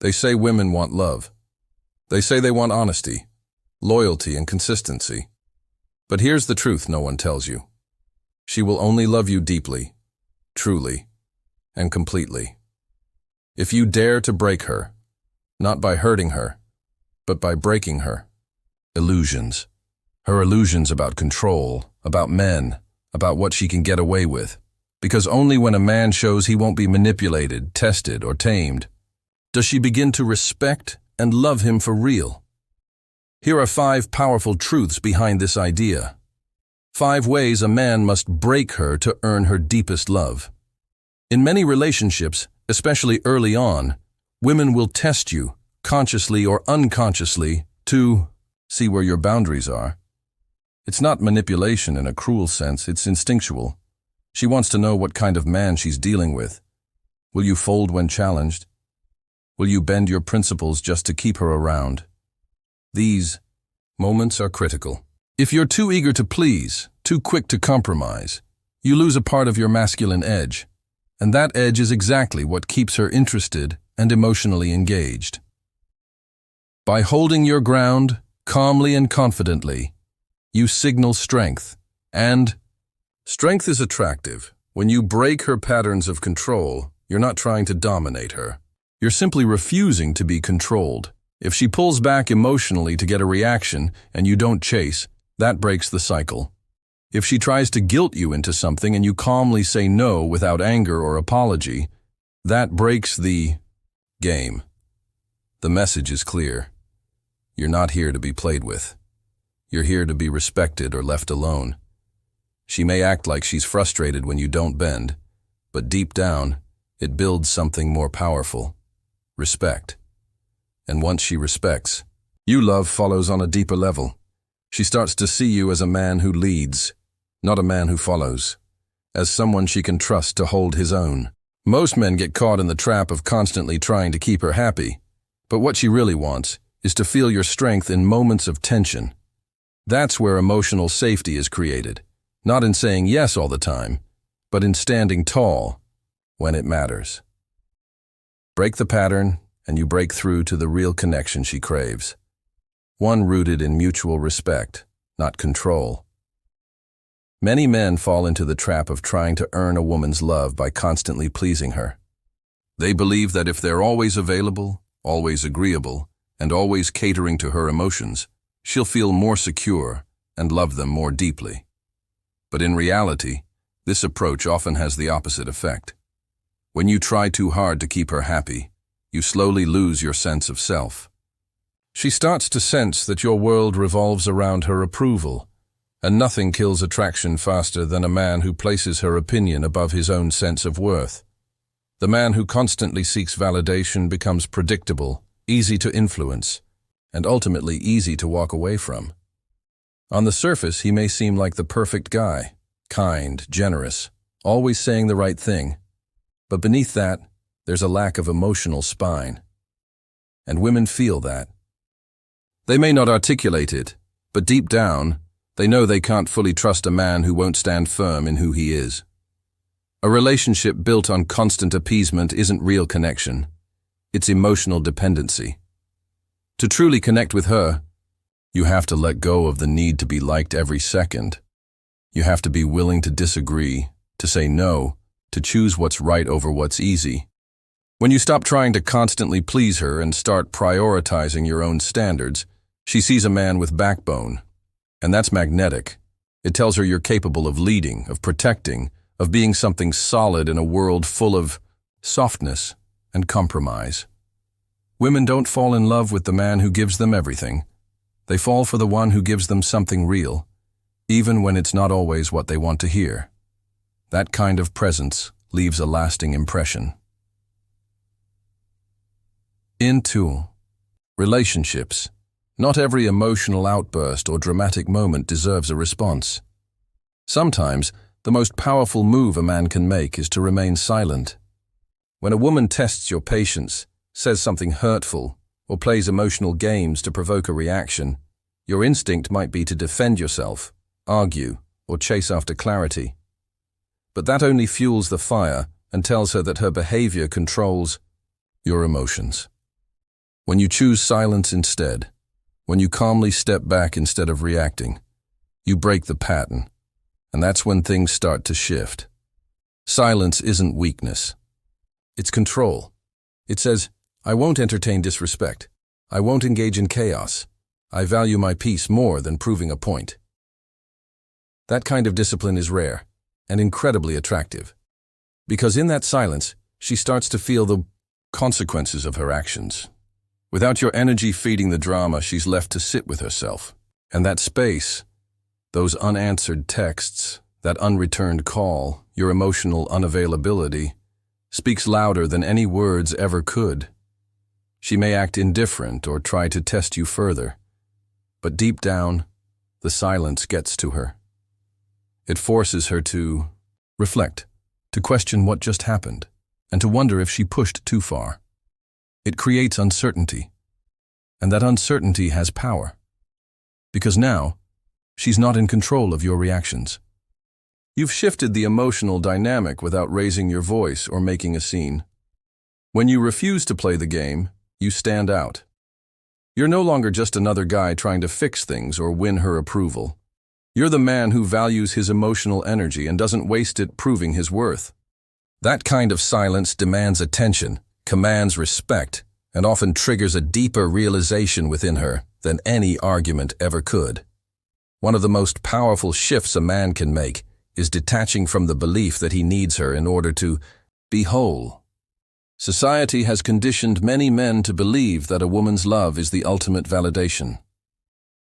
They say women want love. They say they want honesty, loyalty, and consistency. But here's the truth no one tells you. She will only love you deeply, truly, and completely. If you dare to break her, not by hurting her, but by breaking her. Illusions. Her illusions about control, about men, about what she can get away with. Because only when a man shows he won't be manipulated, tested, or tamed, does she begin to respect and love him for real. Here are 5 powerful truths behind this idea. 5 ways a man must break her to earn her deepest love. In many relationships, especially early on, women will test you, consciously or unconsciously, to see where your boundaries are. It's not manipulation in a cruel sense, it's instinctual. She wants to know what kind of man she's dealing with. Will you fold when challenged? Will you bend your principles just to keep her around? These moments are critical. If you're too eager to please, too quick to compromise, you lose a part of your masculine edge. And that edge is exactly what keeps her interested and emotionally engaged. By holding your ground, calmly and confidently, you signal strength. And strength is attractive. When you break her patterns of control, you're not trying to dominate her. You're simply refusing to be controlled. If she pulls back emotionally to get a reaction and you don't chase, that breaks the cycle. If she tries to guilt you into something and you calmly say no without anger or apology, that breaks the game. The message is clear. You're not here to be played with. You're here to be respected or left alone. She may act like she's frustrated when you don't bend, but deep down, it builds something more powerful. Respect. And once she respects, love follows on a deeper level. She starts to see you as a man who leads, not a man who follows, as someone she can trust to hold his own. Most men get caught in the trap of constantly trying to keep her happy, but what she really wants is to feel your strength in moments of tension. That's where emotional safety is created, not in saying yes all the time, but in standing tall when it matters. Break the pattern, and you break through to the real connection she craves. One rooted in mutual respect, not control. Many men fall into the trap of trying to earn a woman's love by constantly pleasing her. They believe that if they're always available, always agreeable, and always catering to her emotions, she'll feel more secure and love them more deeply. But in reality, this approach often has the opposite effect. When you try too hard to keep her happy, you slowly lose your sense of self. She starts to sense that your world revolves around her approval, and nothing kills attraction faster than a man who places her opinion above his own sense of worth. The man who constantly seeks validation becomes predictable, easy to influence, and ultimately easy to walk away from. On the surface, he may seem like the perfect guy, kind, generous, always saying the right thing. But beneath that, there's a lack of emotional spine. And women feel that. They may not articulate it, but deep down, they know they can't fully trust a man who won't stand firm in who he is. A relationship built on constant appeasement isn't real connection. It's emotional dependency. To truly connect with her, you have to let go of the need to be liked every second. You have to be willing to disagree, to say no, to choose what's right over what's easy. When you stop trying to constantly please her and start prioritizing your own standards, she sees a man with backbone. And that's magnetic. It tells her you're capable of leading, of protecting, of being something solid in a world full of softness and compromise. Women don't fall in love with the man who gives them everything. They fall for the one who gives them something real, even when it's not always what they want to hear. That kind of presence leaves a lasting impression. Into relationships. Not every emotional outburst or dramatic moment deserves a response. Sometimes, the most powerful move a man can make is to remain silent. When a woman tests your patience, says something hurtful, or plays emotional games to provoke a reaction, your instinct might be to defend yourself, argue, or chase after clarity. But that only fuels the fire and tells her that her behavior controls your emotions. When you choose silence instead, when you calmly step back instead of reacting, you break the pattern, and that's when things start to shift. Silence isn't weakness. It's control. It says, I won't entertain disrespect. I won't engage in chaos. I value my peace more than proving a point. That kind of discipline is rare and incredibly attractive, because in that silence, she starts to feel the consequences of her actions. Without your energy feeding the drama, she's left to sit with herself. And that space, those unanswered texts, that unreturned call, your emotional unavailability, speaks louder than any words ever could. She may act indifferent or try to test you further, but deep down, the silence gets to her. It forces her to reflect, to question what just happened, and to wonder if she pushed too far. It creates uncertainty, and that uncertainty has power, because now, she's not in control of your reactions. You've shifted the emotional dynamic without raising your voice or making a scene. When you refuse to play the game, you stand out. You're no longer just another guy trying to fix things or win her approval. You're the man who values his emotional energy and doesn't waste it proving his worth. That kind of silence demands attention, commands respect, and often triggers a deeper realization within her than any argument ever could. One of the most powerful shifts a man can make is detaching from the belief that he needs her in order to be whole. Society has conditioned many men to believe that a woman's love is the ultimate validation.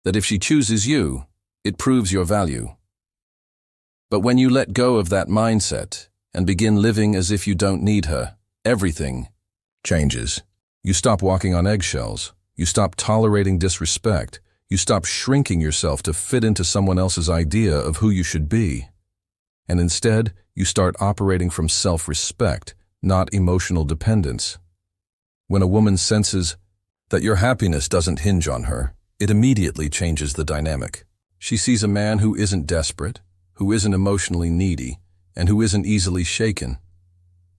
That if she chooses you, it proves your value. But when you let go of that mindset and begin living as if you don't need her, everything changes. You stop walking on eggshells. You stop tolerating disrespect. You stop shrinking yourself to fit into someone else's idea of who you should be. And instead, you start operating from self-respect, not emotional dependence. When a woman senses that your happiness doesn't hinge on her, it immediately changes the dynamic. She sees a man who isn't desperate, who isn't emotionally needy, and who isn't easily shaken.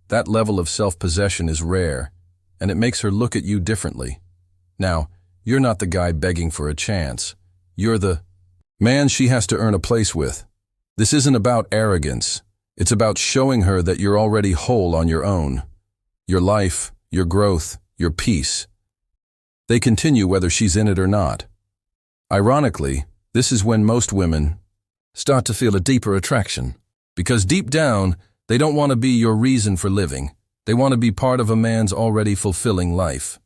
That level of self-possession is rare, and it makes her look at you differently. Now, you're not the guy begging for a chance. You're the man she has to earn a place with. This isn't about arrogance. It's about showing her that you're already whole on your own. Your life, your growth, your peace. They continue whether she's in it or not. Ironically, this is when most women start to feel a deeper attraction, because deep down, they don't want to be your reason for living. They want to be part of a man's already fulfilling life.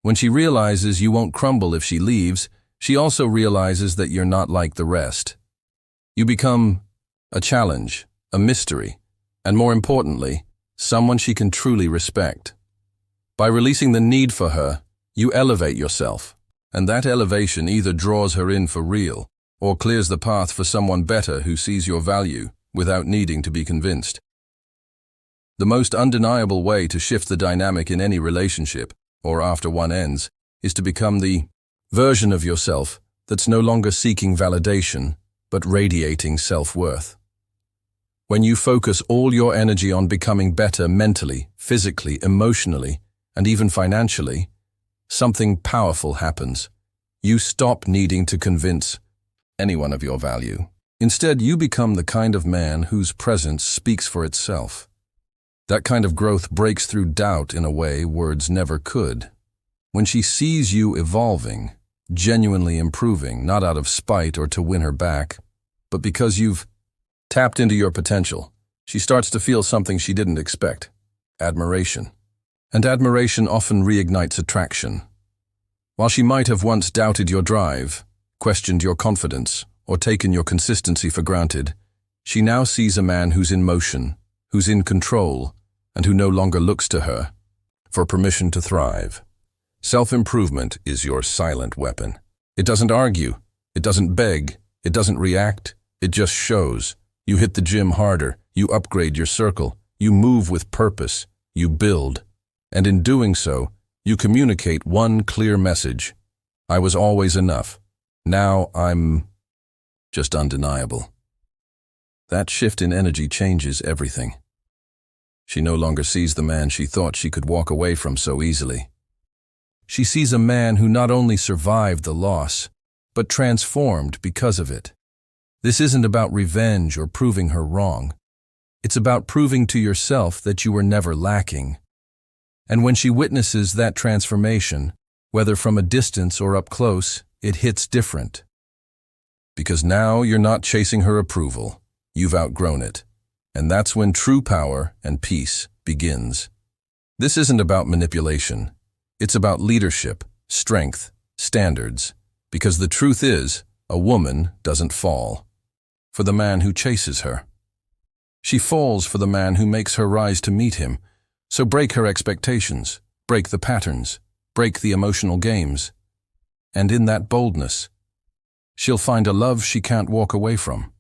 When she realizes you won't crumble if she leaves, she also realizes that you're not like the rest. You become a challenge, a mystery, and more importantly, someone she can truly respect. By releasing the need for her, you elevate yourself, and that elevation either draws her in for real or clears the path for someone better who sees your value without needing to be convinced. The most undeniable way to shift the dynamic in any relationship, or after one ends, is to become the version of yourself that's no longer seeking validation, but radiating self-worth. When you focus all your energy on becoming better mentally, physically, emotionally, and even financially, something powerful happens. You stop needing to convince anyone of your value. Instead, you become the kind of man whose presence speaks for itself. That kind of growth breaks through doubt in a way words never could. When she sees you evolving, genuinely improving, not out of spite or to win her back, but because you've tapped into your potential, she starts to feel something she didn't expect: admiration. And admiration often reignites attraction. While she might have once doubted your drive, questioned your confidence, or taken your consistency for granted, she now sees a man who's in motion, who's in control, and who no longer looks to her for permission to thrive. Self-improvement is your silent weapon. It doesn't argue, it doesn't beg, it doesn't react, it just shows. You hit the gym harder, you upgrade your circle, you move with purpose, you build. And in doing so, you communicate one clear message: I was always enough. Now I'm just undeniable. That shift in energy changes everything. She no longer sees the man she thought she could walk away from so easily. She sees a man who not only survived the loss, but transformed because of it. This isn't about revenge or proving her wrong. It's about proving to yourself that you were never lacking. And when she witnesses that transformation, whether from a distance or up close, it hits different. Because now you're not chasing her approval. You've outgrown it. And that's when true power and peace begins. This isn't about manipulation. It's about leadership, strength, standards. Because the truth is, a woman doesn't fall for the man who chases her. She falls for the man who makes her rise to meet him. So break her expectations, break the patterns, break the emotional games. And in that boldness, she'll find a love she can't walk away from.